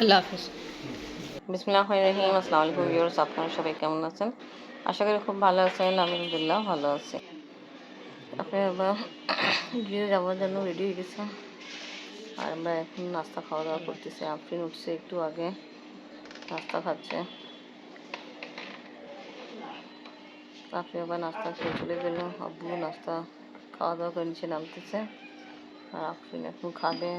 আল্লাহ হাফেজ। বিসমিল্লাহির রহিম। আসসালামু আলাইকুম ভিউয়ার্স, আপনারা সবাই কেমন আছেন? আশা করি খুব ভালো আছেন। আমি আলহামদুলিল্লাহ ভালো আছি। আপনি এবার গিয়ে যাওয়ার জন্য রেডি হয়ে গেছে, আর আমরা এখন নাস্তা খাওয়া দাওয়া করতেছি। আফরিন উঠছে একটু আগে, নাস্তা খাচ্ছে। আপনি আবার নাস্তা খেয়ে চলে গেল। আব্বু নাস্তা খাওয়া দাওয়া করে নিচে নামতেছে, আর আফরিন এখন খাবে।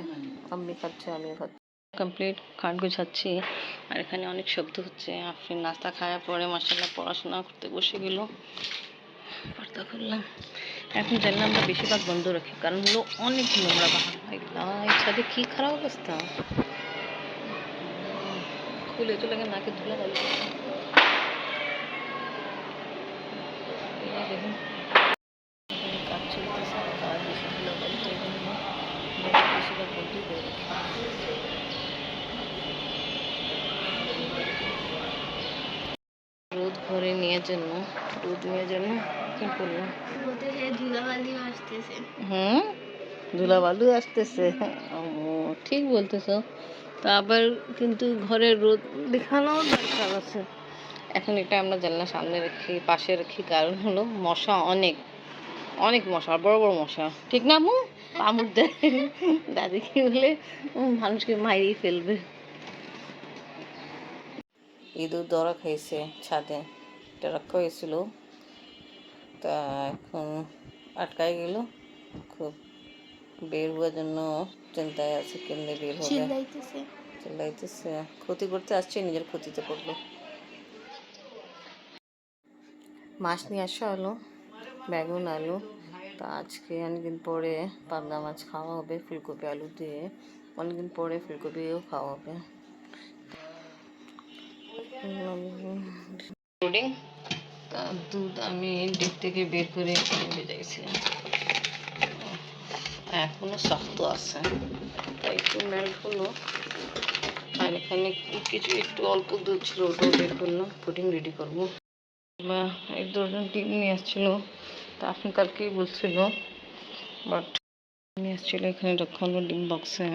আম্মি খাচ্ছে, আমিও খাচ্ছি। কমপ্লিট খাট গুছাচ্ছি, আর এখানে অনেক শব্দ হচ্ছে। আফরিন নাস্তা খাওয়ার পরে মাশাআল্লাহ পড়াশোনা করতে বসে গেল। পর্দা করলাম। এখন জানলাম আমরা বেশিরভাগ বন্ধ রাখি, কারণ হলো অনেক নোংরা বাহার। এই ছাদে কি খারাপ অবস্থা, খুলে তো লাগে নাকে ধুলা গেল। দেখুন কাজ চলতেছে, কাজ বেশি ধুলা বলতে এই জন্য বেশিরভাগ বন্ধই করে রাখি। রোদ ঘরে নিয়ে জন্য কি করলাম, ধুলাবালিও আসতেছে। ধুলাবালু আসতেছে। ঠিক বলতেছ, তা আবার কিন্তু ঘরের রোদ দেখানোও দরকার আছে। এখন এটা আমরা জানলার সামনে রাখি, পাশে রাখি, কারণ হলো মশা অনেক অনেক মশা, বড় বড় মশা। ঠিক না মু? কামড় দেয়, দাদিকে বলে মানুষকে মারিয়ে ফেলবে। ইঁদুর ধরা খাইছে ছাদে, এটা রাখা হয়েছিল, তা এখন আটকাই গেল। খুব বের হওয়ার জন্য চিন্তায় আছে, কেমনে বের হবে। চিল্লাইতেছে, ক্ষতি করতে আসছে, নিজের ক্ষতিতে পড়লো। মাছ নিয়ে আসা হলো, বেগুন আলু। তা আজকে অনেকদিন পরে পাবদা মাছ খাওয়া হবে ফুলকপি আলু দিয়ে। অনেকদিন পরে ফুলকপিও খাওয়া হবে। তা দুধ আমি ডিপ থেকে বের করে ভেজাইছিলাম, এখনো শক্ত আছে, তাই একটু মেল্ট হলো। আর এখানে কিছু একটু অল্প দুধ ছিল, ওটাও বের করলাম, পুডিং রেডি করবো। বা এক ধরনের ডিম নিয়ে আসছিলো, তা আপনি কালকেই বলছিল, বাট নিয়ে আসছিলো এখানে রাখা হলো ডিম বক্সে।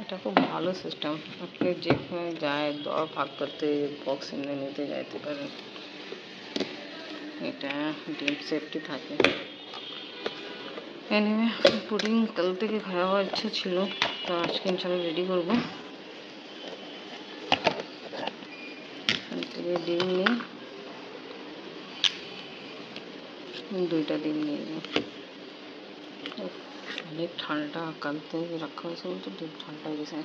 এটা খুব ভালো সিস্টেম, আপনি যেখানে যায় দর ভাগ করতে বক্স এনে নিতে যাইতে পারেন। এটা ডিম সেফটি থাকে। এনিওয়ে পুডিং কাল থেকে খাওয়ার ইচ্ছা ছিল, তো আজকে ইনশাল্লাহ রেডি করবো। ডিম নিই, 2টা ডিম নিয়ে নেব। অনেক ঠান্ডা, কাল থেকে রাখা হয়েছে বলতে ডিম ঠান্ডা হয়ে গেছে।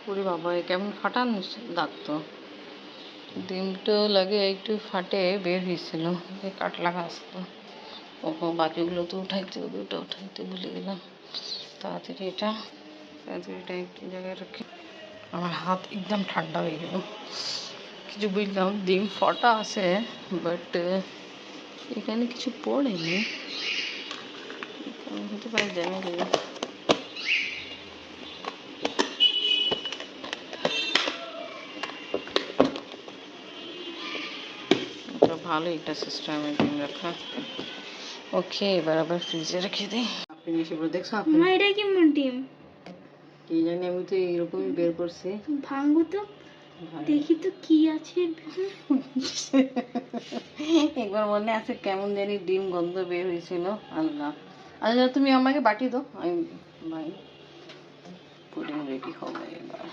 পুরি বাবা কেমন ফাটান লাগতো, ডিমটা লাগে একটু ফাটে বের হয়েছিল, কাট লাগা আসতো। ওহো বাকিগুলো তো উঠাইতে হবে, ওটা উঠাইতে ভুলে গেলাম। তাড়াতাড়ি এটা একটু জায়গায় রাখি। আমার হাত একদম ঠান্ডা হয়ে গেল, কিছু বুঝলাম। ডিম ফাটা আছে, বাট এখানে কিছু পড়েনি, হতে পারে জানি না। ভালো একটা সিস্টেমে ডিম রাখা। ওকে, এবার আবার ফ্রিজে রেখে দিই। আপনি এসে পরে দেখছো এটা কেমন ডিম? কি জানি, আমি তো এরকমই বের করছি। ভাঙবো তো, দেখি তো কি আছে। একবার মনে আছে কেমন জানি ডিম গন্ধ বের হয়েছিল। আল্লাহ, আচ্ছা তুমি আমাকে বাটি দাও, আমি ভাই পুডিং রেডি হবে এবার।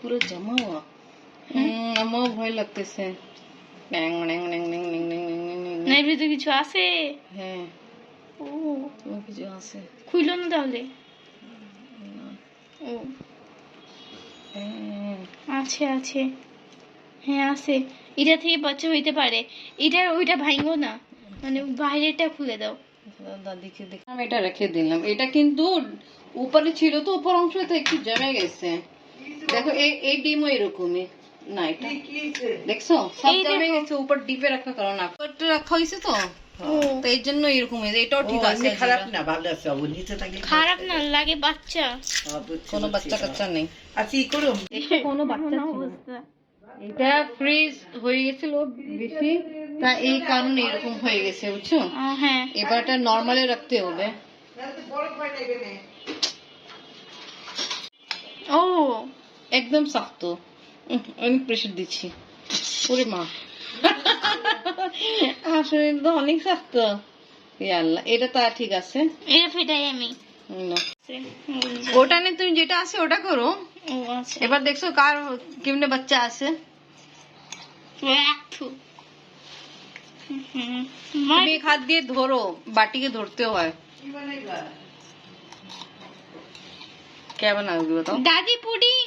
পুরো জমা হওয়া, আমারও ভয় লাগতেছে। না এর ভিতরে কিছু আছে? হ্যাঁ, ও কিছু আছে। খুইল না তাহলে। ও আছে আছে, হ্যাঁ আছে। এটা থেকে বাচ্চা হইতে পারে। এটা ওইটা ভাঙবো না, মানে বাইরেটা খুলে দাও। দাদিকে দেখে আমি এটা রেখে দিলাম। এটা কিন্তু উপরে ছিল তো, উপর অংশটা একটু জমে গেছে। দেখো এই ডিমও এরকমই না, এটা দেখছো সব জমে গেছে উপর ডিপে রাখা কারণ উপরটা রাখা হয়েছে তো, তো এই জন্য এরকম হয়েছে। এটাও ঠিক আছে, খারাপ না, ভালো আছে। নিচে থাকলে খারাপ না লাগে, বাচ্চা কোনো বাচ্চা কাচ্চা নেই। আচ্ছা ই করুম, কোনো বাচ্চা ছিল না। এটা ফ্রিজ হয়ে গেছিল বেশি, তা এই কারণে এরকম হয়ে গেছে, বুঝছো। হ্যাঁ এবার এটা নরমালে রাখতে হবে। ও একদম শক্ত। অনেক প্রেশার দিচ্ছি। ওরে মা, আসলে তো অনেক শক্ত। এ আল্লাহ, এটা তো ঠিক আছে। এটা ফেটাই আমি। নাও। ওটা নিয়ে তুমি যেটা আছে ওটা করো। ও আচ্ছা, এবার দেখছো কার কেমনে বাচ্চা আছে। তুমি এক হাত দিয়ে ধরো, বাটিকে ধরতে হয়। क्या बनाओगी बताओ? দাদি পুডিং।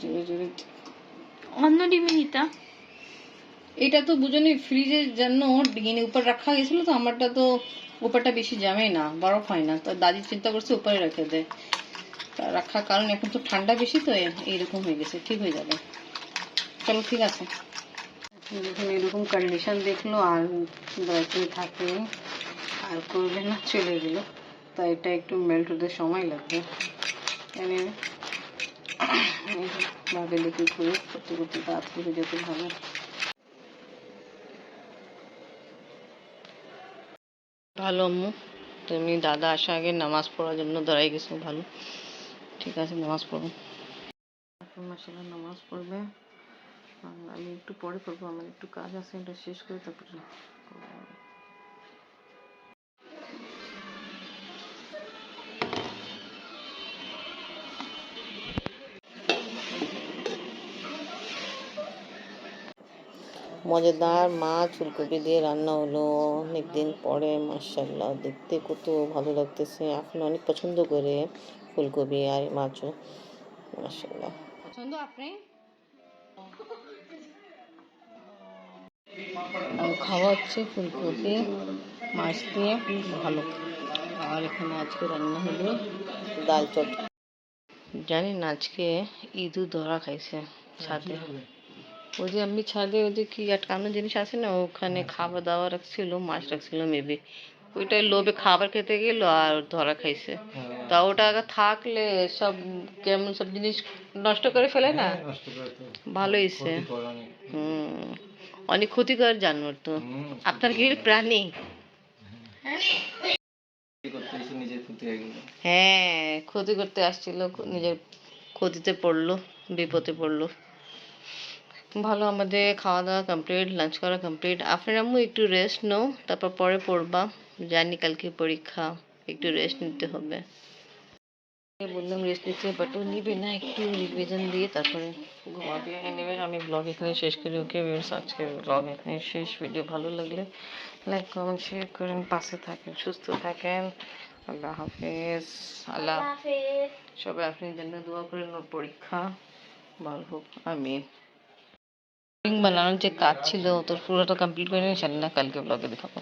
জোরে জোরে। অন্য ডিমে নিতা। এটা তো বুঝনি ফ্রিজের জন্য ডিঙিনে উপর রাখা গেছিল, তো আমারটা তো উপরটা বেশি জমে না, বরফ হয় না, তো দাদি চিন্তা করছে উপরে রেখে দেয়। তা রাখার কারণ এখন তো ঠান্ডা বেশি, তো এইরকম হয়ে গেছে, ঠিক হয়ে যাবে। চলো ঠিক আছে। যখন এরকম কন্ডিশন দেখলো আর দায়িত্বে থাকে আর করবে না, চলে গেল। তো এটা একটু মেল্ট হতে সময় লাগবে। ভাবে দেখি করে করতে করতে তাড়াতাড়ি হয়ে যেতে ভালো। ভালো আম্মু, তুমি দাদা আসা আগে নামাজ পড়ার জন্য দাঁড়াই গেছো, ভালো। ঠিক আছে, নামাজ পড়ো। মাসাল্লাহ নামাজ পড়বে। আমি একটু পরে করবো, আমার একটু কাজ আছে, এটা শেষ করে তারপরে মজাদার মাছ ফুলকপি দিয়ে রান্না হলো অনেকদিন পরে, মাশাআল্লাহ দেখতে কত ভালো লাগতেছে। আপনি অনেক পছন্দ করে ফুলকপি আর মাছও, মাশাআল্লাহ। পছন্দ আপনি খাওয়া হচ্ছে ফুলকপি মাছ দিয়ে, ভালো। আর এখানে আজকে রান্না হলো ডাল চট। জানি না আজকে ইঁদুর ধরা খাইছে ছাদে। ওই যে আমি ছাদে ওই যে কি আটকানো জিনিস আছে না, ওখানে খাবার দাবার রাখছিল, মাছ রাখছিল মেবি, ওইটাই লোভে খাবার খেতে গেল আর ধরা খাইছে। তা ওটা আগে থাকলে সব কেমন সব জিনিস নষ্ট করে ফেলে না, ভালো হয়েছে। অনেক ক্ষতিকর জানোয়ার তো। আপনার কি প্রাণী? হ্যাঁ, ক্ষতি করতে আসছিল, নিজের ক্ষতিতে পড়লো, বিপদে পড়লো। ভালো, আমাদের খাওয়া দাওয়া কমপ্লিট, লাঞ্চ করা কমপ্লিট। আপনার আম্মু একটু রেস্ট নাও, তারপর পরে পড়বা, জানি কালকে পরীক্ষা, একটু রেস্ট নিতে হবে। বললাম রেস্ট নিতে, বাট ও নিবে না, একটু রিভিশন দিয়ে তারপরে ঘুমাবে। এনিওয়ে আমি ব্লগ এখানে শেষ করি। ওকে ভিউয়ার্স, আজকে ব্লগ এখানে শেষ। ভিডিও ভালো লাগলে লাইক কমেন্ট শেয়ার করেন, পাশে থাকেন, সুস্থ থাকেন। আল্লাহ হাফেজ। আল্লাহ সবাই আপনার জন্য দোয়া করেন, ওর পরীক্ষা ভালো হোক, আমিন। বানানোর যে কাজ ছিল তোর পুরোটা কমপ্লিট করে নিয়ে, কালকে ব্লগে দেখাবো।